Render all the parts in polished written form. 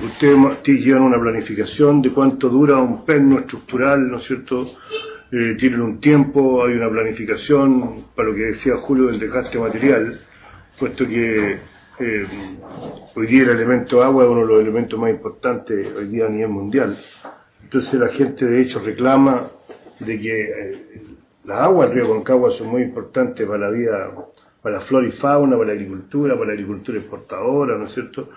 Ustedes llevan una planificación de cuánto dura un perno estructural, ¿no es cierto? Tienen un tiempo, hay una planificación para lo que decía Julio del desgaste material, puesto que hoy día el elemento agua es uno de los elementos más importantes hoy día a nivel mundial. Entonces la gente de hecho reclama de que las aguas del río Concagua son muy importantes para la vida, para la flora y fauna, para la agricultura exportadora, ¿no es cierto?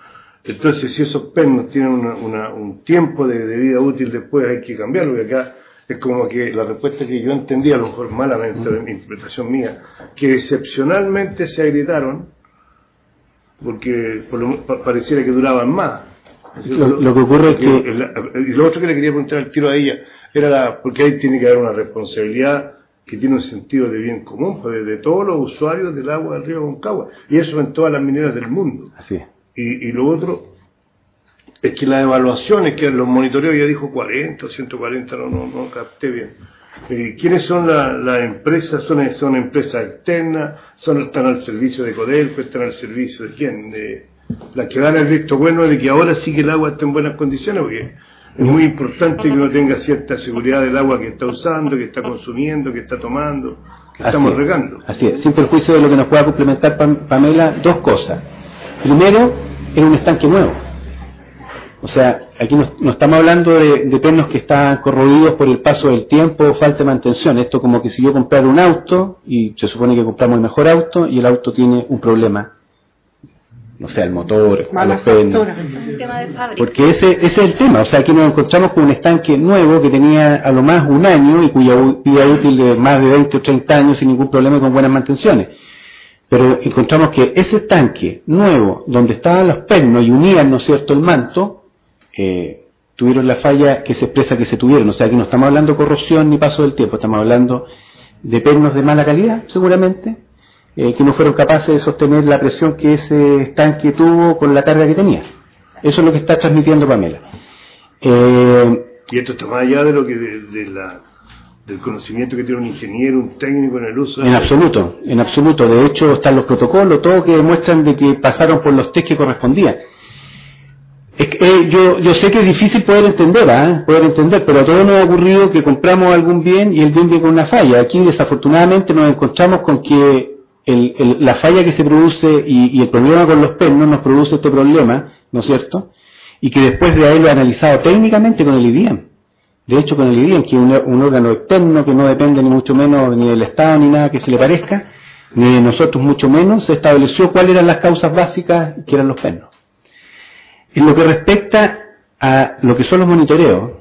Entonces si esos pernos tienen un tiempo de vida útil después hay que cambiarlo, y acá es como que la respuesta que yo entendí, a lo mejor malamente, de mi interpretación mía, que excepcionalmente se agrietaron porque pareciera que duraban más. Lo que ocurre es que... Y lo otro que le quería preguntar al tiro a ella, era porque ahí tiene que haber una responsabilidad que tiene un sentido de bien común, pues, de todos los usuarios del agua del río Concagua, y eso en todas las mineras del mundo. Así es. Y lo otro es que las evaluaciones, que los monitoreos ya dijo 40 o 140, no capté bien. ¿Quiénes son las empresas? ¿Son empresas externas? ¿Están al servicio de Codelco? ¿Están al servicio de quién? Las que dan el visto bueno de que ahora sí que el agua está en buenas condiciones, porque es muy importante que uno tenga cierta seguridad del agua que está usando, que está consumiendo, que está tomando, que estamos regando. Así es, sin perjuicio de lo que nos pueda complementar Pamela, dos cosas. Primero, era un estanque nuevo. O sea, aquí no estamos hablando de pernos que están corroídos por el paso del tiempo o falta de mantención. Esto como que si yo comprara un auto, y se supone que compramos el mejor auto, y el auto tiene un problema. No sé, el motor, los pernos. Un tema de fábrica. Porque ese es el tema. O sea, aquí nos encontramos con un estanque nuevo que tenía a lo más un año y cuya vida útil de más de 20 o 30 años sin ningún problema y con buenas mantenciones. Pero encontramos que ese estanque nuevo, donde estaban los pernos y unían, ¿no es cierto?, el manto, tuvieron la falla que se expresa que se tuvieron. O sea, aquí no estamos hablando de corrosión ni paso del tiempo, estamos hablando de pernos de mala calidad, seguramente, que no fueron capaces de sostener la presión que ese estanque tuvo con la carga que tenía. Eso es lo que está transmitiendo Pamela. Y esto está más allá de lo que del conocimiento que tiene un ingeniero, un técnico en el uso. En absoluto, en absoluto. De hecho, están los protocolos, todo que demuestran de que pasaron por los test que correspondían. Yo sé que es difícil poder entender, pero a todos nos ha ocurrido que compramos algún bien y el bien viene con una falla. Aquí desafortunadamente nos encontramos con que la falla que se produce y el problema con los pernos nos produce este problema, ¿no es cierto? Y que después de haberlo analizado técnicamente con el IDIAM, de hecho con el IDIAM, que es un órgano externo que no depende ni mucho menos ni del Estado ni nada que se le parezca, ni de nosotros mucho menos, se estableció cuáles eran las causas básicas que eran los pernos. En lo que respecta a lo que son los monitoreos,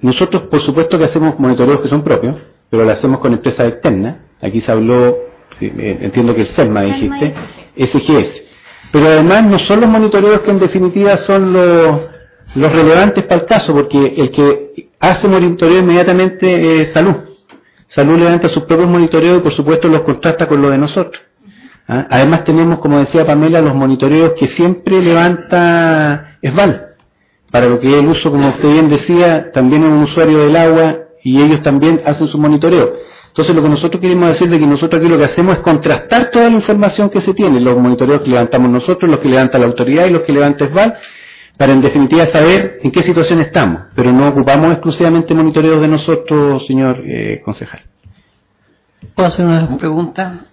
nosotros por supuesto que hacemos monitoreos que son propios, pero lo hacemos con empresas externas. Aquí se habló, entiendo que el SERMA dijiste, SGS. Pero además no son los monitoreos que en definitiva son los relevantes para el caso, porque el que hace monitoreo inmediatamente es Salud. Salud levanta sus propios monitoreos y por supuesto los contrasta con los de nosotros. Además tenemos, como decía Pamela, los monitoreos que siempre levanta ESVAL, para lo que es el uso, como usted bien decía, también es un usuario del agua y ellos también hacen su monitoreo. Entonces lo que nosotros queremos decir es que nosotros aquí lo que hacemos es contrastar toda la información que se tiene, los monitoreos que levantamos nosotros, los que levanta la autoridad y los que levanta ESVAL, para en definitiva saber en qué situación estamos, pero no ocupamos exclusivamente monitoreos de nosotros, señor concejal. ¿Puedo hacer una pregunta?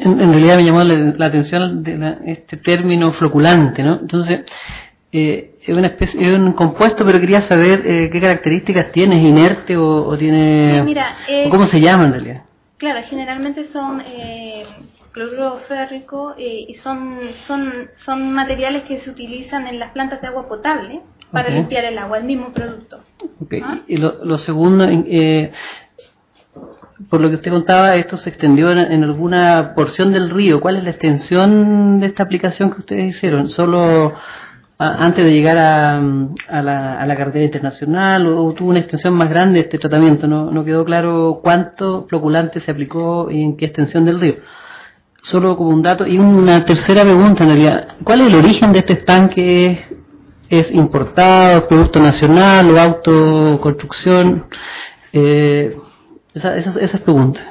En realidad me llamó la atención este término floculante, ¿no? Entonces, es una especie, es un compuesto, pero quería saber qué características tiene, ¿es inerte o tiene... Mira, o ¿cómo se llama en realidad? Claro, generalmente son cloruro férrico y son materiales que se utilizan en las plantas de agua potable para limpiar el agua, el mismo producto. Okay. Y lo segundo... por lo que usted contaba, esto se extendió en alguna porción del río. ¿Cuál es la extensión de esta aplicación que ustedes hicieron? ¿Solo antes de llegar a la carretera internacional o tuvo una extensión más grande este tratamiento? No quedó claro cuánto floculante se aplicó y en qué extensión del río. Solo como un dato. Y una tercera pregunta en realidad. ¿Cuál es el origen de este estanque? ¿Es importado, producto nacional o autoconstrucción? Esas preguntas.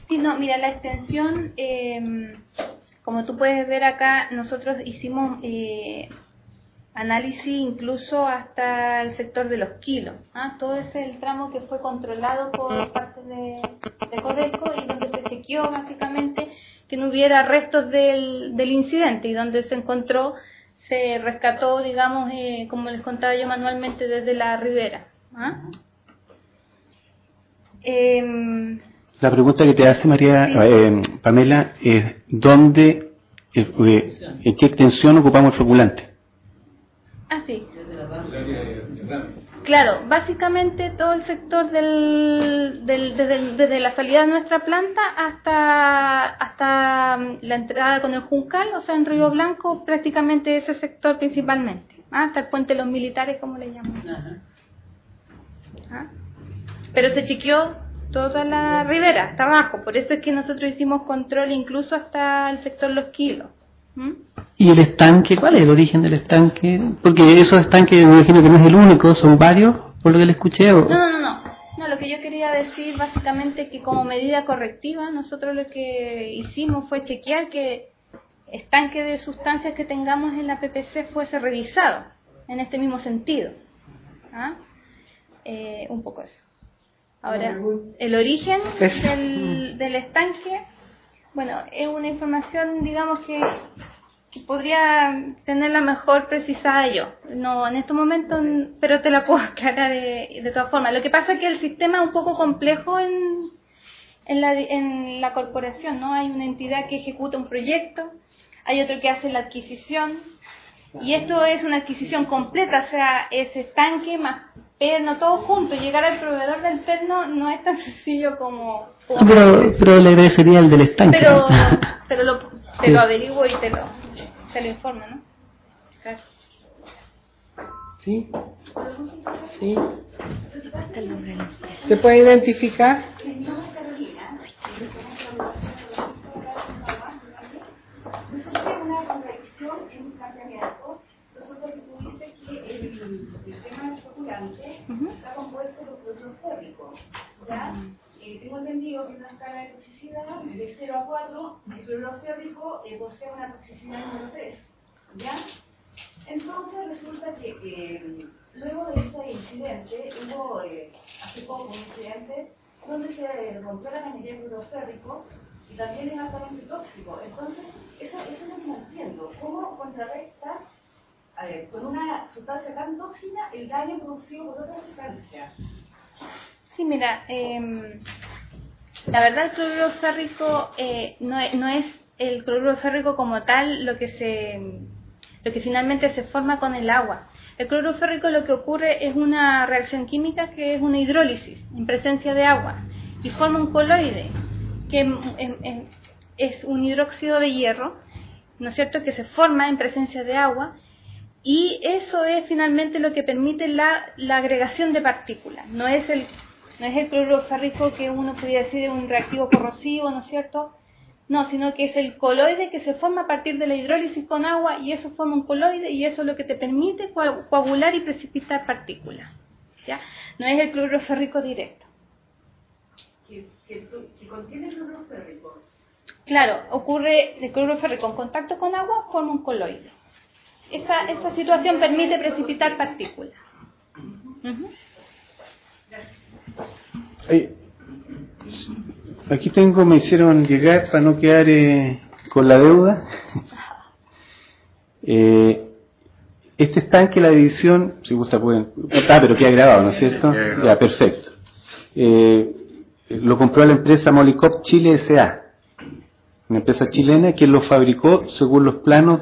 Sí, no, mira, la extensión Como tú puedes ver acá, nosotros hicimos análisis incluso hasta el sector de los kilos. Todo ese es el tramo que fue controlado por parte de Codelco y donde se chequeó básicamente que no hubiera restos del incidente y donde se encontró, se rescató, digamos, como les contaba yo, manualmente desde la ribera. La pregunta que te hace María Pamela es ¿dónde, en qué extensión ocupamos el flocculante? Sí. Claro, básicamente todo el sector desde la salida de nuestra planta hasta la entrada con el Juncal, o sea, en Río Blanco, prácticamente ese sector principalmente, hasta el puente de los militares, como le llaman. Pero se chequeó toda la ribera, hasta abajo, por eso es que nosotros hicimos control incluso hasta el sector Los Kilos. ¿Y el estanque? ¿Cuál es el origen del estanque? Porque esos estanques, me imagino que no es el único, son varios, por lo que le escuché. ¿O? No, lo que yo quería decir básicamente que como medida correctiva, nosotros lo que hicimos fue chequear que estanque de sustancias que tengamos en la PPC fuese revisado, en este mismo sentido. Un poco eso. Ahora, el origen del estanque, bueno, es una información, digamos, que podría tenerla mejor precisada yo. No, en este momento, pero te la puedo aclarar de todas formas. Lo que pasa es que el sistema es un poco complejo en la corporación, ¿no? Hay una entidad que ejecuta un proyecto, hay otro que hace la adquisición, y esto es una adquisición completa, o sea, es estanque más perno, todo junto. Llegar al proveedor del perno no es tan sencillo como pero le agradecería el del estanque. Pero te lo averiguo y te lo informo, ¿no? Gracias. Sí. ¿Se puede identificar? Está compuesto por cloruro férrico, ¿ya? Tengo entendido que en una escala de toxicidad de 0 a 4, el cloruro férrico posee una toxicidad número 3, ¿ya? Entonces resulta que luego de este incidente, hubo hace poco un incidente donde se rompió la cañería de cloruro férrico y también es altamente tóxico. Entonces, eso es lo que no entiendo. ¿Cómo contrarrestas con una sustancia tan tóxica el daño producido por otra sustancia? Sí, mira, la verdad el cloruro férrico no es el cloruro férrico como tal lo que finalmente se forma con el agua. El cloruro férrico lo que ocurre es una reacción química que es una hidrólisis en presencia de agua y forma un coloide que es un hidróxido de hierro, ¿no es cierto?, que se forma en presencia de agua. Y eso es finalmente lo que permite la agregación de partículas. No es el cloruro férrico que uno pudiera decir un reactivo corrosivo, ¿no es cierto? No, sino que es el coloide que se forma a partir de la hidrólisis con agua y eso forma un coloide y eso es lo que te permite coagular y precipitar partículas. ¿Ya? No es el cloruro férrico directo. ¿Que contiene cloruro férrico? Claro, ocurre el cloruro férrico en contacto con agua, forma un coloide. Esta situación permite precipitar partículas. Aquí me hicieron llegar para no quedar con la deuda. Este estanque, la división, si gusta pueden... pero queda grabado, ¿no es cierto? Ya, perfecto. Lo compró la empresa Molicop Chile S.A., una empresa chilena que lo fabricó según los planos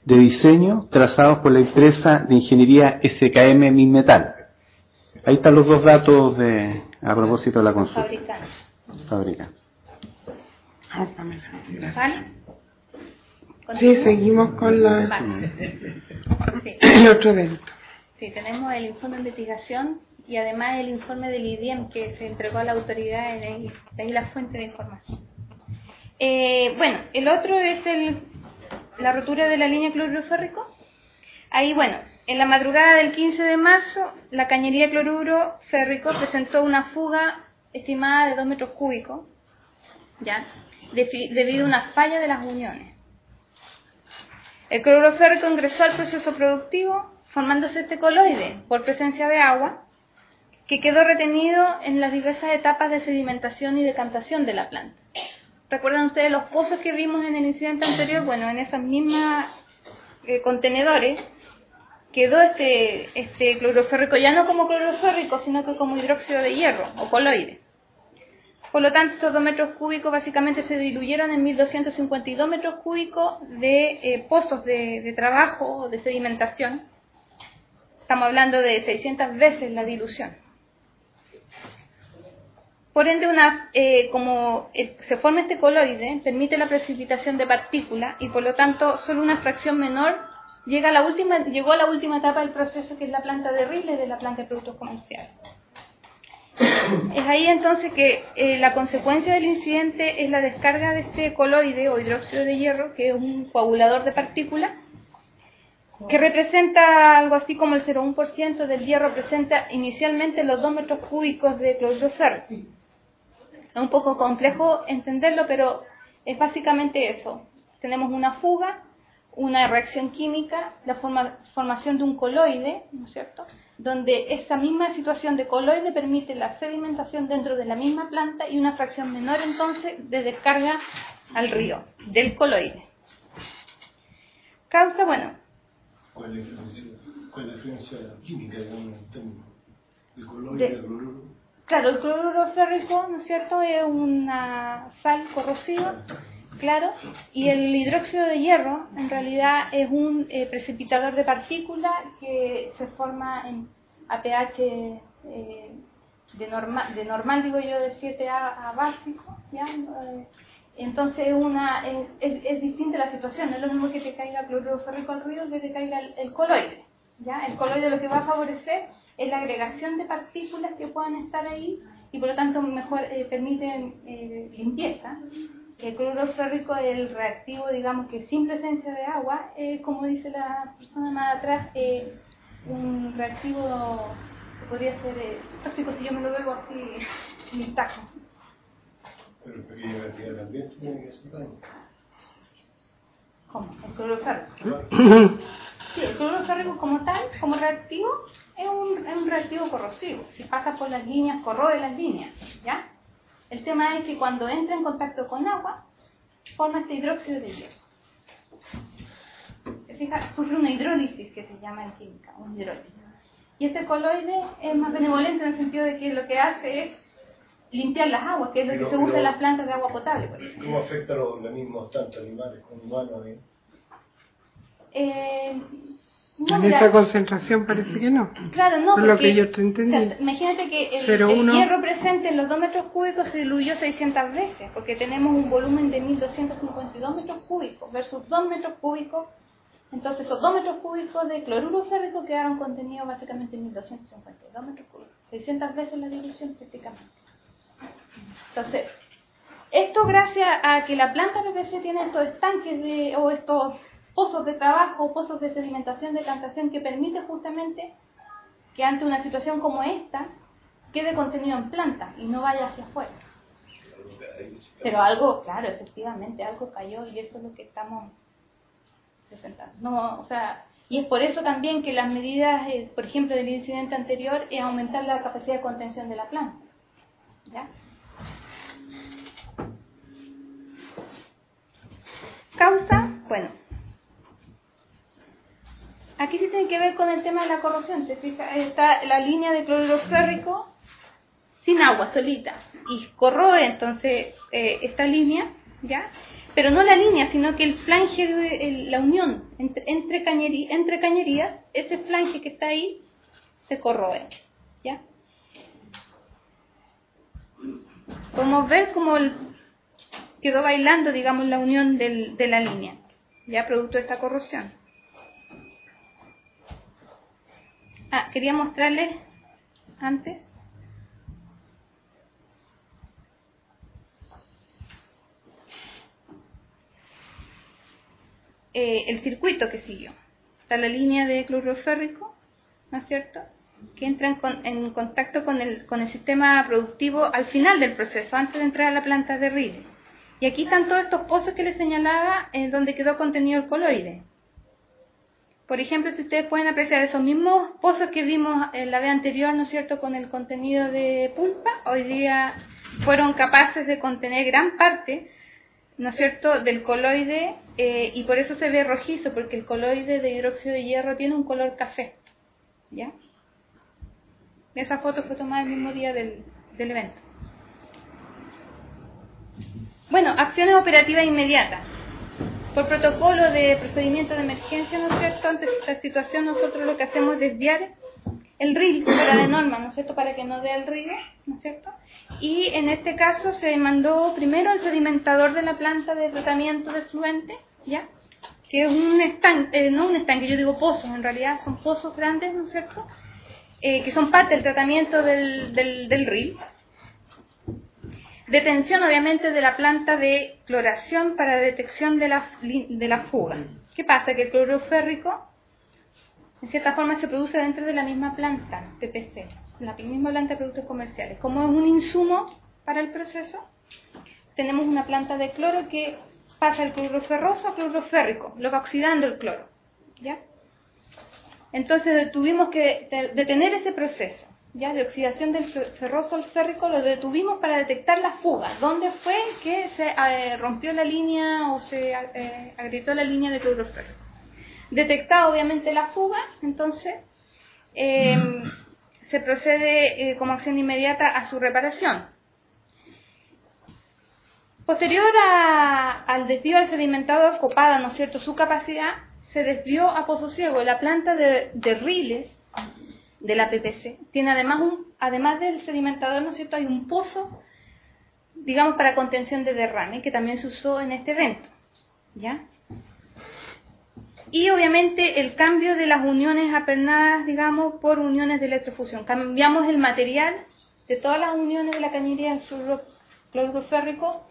de diseño trazados por la empresa de ingeniería SKM Minmetal. Ahí están los dos datos a propósito de la consulta. Fabricante. ¿Vale? Sí, seguimos con el otro evento. Sí, tenemos el informe de investigación y además el informe del IDIEM que se entregó a la autoridad, de ahí la fuente de información. Bueno, el otro es la rotura de la línea cloruro férrico. Ahí, bueno, en la madrugada del 15 de marzo, la cañería cloruro férrico presentó una fuga estimada de 2 metros cúbicos, ¿ya? Debido a una falla de las uniones. El cloruro férrico ingresó al proceso productivo formándose este coloide por presencia de agua que quedó retenido en las diversas etapas de sedimentación y decantación de la planta. ¿Recuerdan ustedes los pozos que vimos en el incidente anterior? Bueno, en esas mismas contenedores quedó este cloruro férrico ya no como cloruro férrico, sino que como hidróxido de hierro o coloide. Por lo tanto, estos 2 metros cúbicos básicamente se diluyeron en 1.252 metros cúbicos de pozos de trabajo o de sedimentación. Estamos hablando de 600 veces la dilución. Por ende, como se forma este coloide, permite la precipitación de partículas y por lo tanto solo una fracción menor llegó a la última etapa del proceso, que es la planta de Riley de la planta de productos comerciales. Es ahí entonces que la consecuencia del incidente es la descarga de este coloide o hidróxido de hierro, que es un coagulador de partículas, que representa algo así como el 0,1% del hierro, presenta inicialmente los 2 metros cúbicos de cloruro férrico. Es un poco complejo entenderlo, pero es básicamente eso. Tenemos una fuga, una reacción química, la formación de un coloide, ¿no es cierto?, donde esa misma situación de coloide permite la sedimentación dentro de la misma planta y una fracción menor entonces de descarga al río del coloide. Causa, bueno. ¿Cuál es la diferencia química, digamos, en términos de coloide y de cloruro? Claro, el cloruro férrico, ¿no es cierto?, es una sal corrosiva, claro, y el hidróxido de hierro en realidad es un precipitador de partículas que se forma a pH de normal, digo yo, de 7 a básico, ¿ya? Entonces es distinta la situación, no es lo mismo que te caiga cloruro férrico al río que te caiga el coloide, ¿ya? El coloide lo que va a favorecer es la agregación de partículas que puedan estar ahí y por lo tanto mejor permite limpieza. El cloruro férrico es el reactivo, digamos que sin presencia de agua, como dice la persona más atrás, un reactivo que podría ser tóxico si yo me lo bebo así en el taco. Pero en pequeña cantidad también tiene que hacer daño. ¿Cómo? ¿El cloruro férrico? Sí, el cloruro férrico como tal, como reactivo, es un reactivo corrosivo. Si pasa por las líneas, corroe las líneas, ¿ya? El tema es que cuando entra en contacto con agua, forma este hidróxido de hierro. Fija, sufre una hidrólisis que se llama en química, una hidrólisis. Y este coloide es más benevolente en el sentido de que lo que hace es limpiar las aguas, que es lo que se usa en las plantas de agua potable, por ejemplo. ¿Cómo afecta a los organismos, tanto animales como humanos? No, en mira, esa concentración parece que no. Claro, no, por porque, lo que yo te entendí. o sea, imagínate que el Pero hierro presente en los 2 metros cúbicos se diluyó 600 veces, porque tenemos un volumen de 1.252 metros cúbicos versus 2 metros cúbicos. Entonces, esos 2 metros cúbicos de cloruro férrico quedaron contenidos básicamente en 1.252 metros cúbicos. 600 veces la dilución prácticamente. Entonces, esto gracias a que la planta PPC tiene estos estanques o estos pozos de trabajo, pozos de sedimentación, de plantación, que permite justamente que ante una situación como esta quede contenido en planta y no vaya hacia afuera. Pero algo, claro, efectivamente, algo cayó y eso es lo que estamos presentando. No, o sea, y es por eso también que las medidas, por ejemplo, del incidente anterior, es aumentar la capacidad de contención de la planta. ¿Ya? Causa, bueno, aquí sí tiene que ver con el tema de la corrosión. ¿Te fijas? Está la línea de cloruro férrico sin agua, solita, y corroe entonces esta línea, ¿ya? Pero no la línea, sino que el flange de la unión entre cañerías, ese flange que está ahí se corroe, ¿ya? Podemos ver cómo quedó bailando, digamos, la unión de la línea, ya producto de esta corrosión. Quería mostrarles antes el circuito que siguió. Está la línea de cloruro férrico, ¿no es cierto?, que entra en contacto con el sistema productivo al final del proceso, antes de entrar a la planta de Riley. Y aquí están todos estos pozos que les señalaba, donde quedó contenido el coloide, Por ejemplo, si ustedes pueden apreciar esos mismos pozos que vimos en la vez anterior, ¿no es cierto?, con el contenido de pulpa, hoy día fueron capaces de contener gran parte, ¿no es cierto?, del coloide, y por eso se ve rojizo, porque el coloide de hidróxido de hierro tiene un color café, ¿ya? Esa foto fue tomada el mismo día del evento. Bueno, acciones operativas inmediatas. Por protocolo de procedimiento de emergencia, ¿no es cierto?, ante esta situación nosotros lo que hacemos es desviar el reel fuera de norma, ¿no es cierto?, para que no dé el río, ¿no es cierto? Y en este caso se mandó primero el sedimentador de la planta de tratamiento de efluente, ¿ya?, que es un estanque, no un estanque, yo digo pozos, en realidad son pozos grandes, ¿no es cierto?, que son parte del tratamiento del reel. Detención, obviamente, de la planta de cloración para detección de la fuga. ¿Qué pasa? Que el cloruro férrico, en cierta forma, se produce dentro de la misma planta, PPC, la misma planta de productos comerciales. Como es un insumo para el proceso, tenemos una planta de cloro que pasa el cloruro ferroso a cloruro férrico, lo va oxidando el cloro, ¿ya? Entonces tuvimos que detener ese proceso, ¿ya?, de oxidación del ferroso al férrico, lo detuvimos para detectar la fuga. ¿Dónde fue que se rompió la línea o se agrietó la línea de cloruro férrico? Detectada obviamente la fuga, entonces se procede como acción inmediata a su reparación. Posterior al desvío al sedimentador copada, ¿no es cierto?, su capacidad, se desvió a Pozo Ciego. La planta de riles de la PPC tiene además del sedimentador, ¿no es cierto?, hay un pozo, digamos, para contención de derrame, que también se usó en este evento, ¿ya? Y obviamente el cambio de las uniones apernadas, digamos, por uniones de electrofusión. Cambiamos el material de todas las uniones de la cañería del cloruro férrico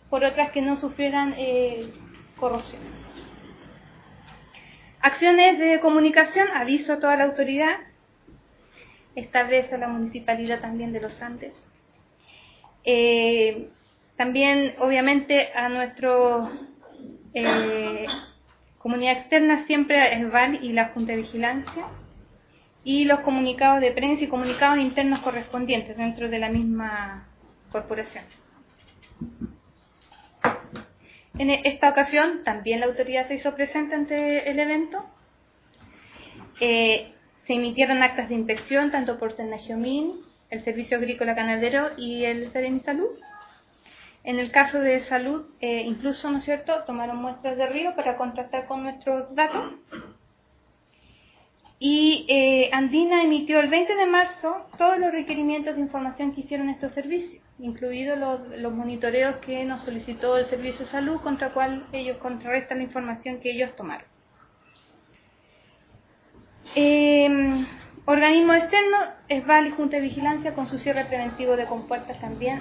por otras que no sufrieran corrosión. Acciones de comunicación, aviso a toda la autoridad, esta vez a la Municipalidad también de los Andes. También, obviamente, a nuestra comunidad externa, siempre a ESVAL y la Junta de Vigilancia, y los comunicados de prensa y comunicados internos correspondientes dentro de la misma corporación. En esta ocasión también la autoridad se hizo presente ante el evento. Se emitieron actas de inspección tanto por Senagiomín, el Servicio Agrícola Ganadero y el Salud. En el caso de salud, incluso, ¿no es cierto?, tomaron muestras de río para contrastar con nuestros datos. Y Andina emitió el 20 de marzo todos los requerimientos de información que hicieron estos servicios, incluidos los monitoreos que nos solicitó el Servicio de Salud, contra el cual ellos contrarrestan la información que ellos tomaron. Organismo externo, ESVAL y Junta de Vigilancia con su cierre preventivo de compuertas también.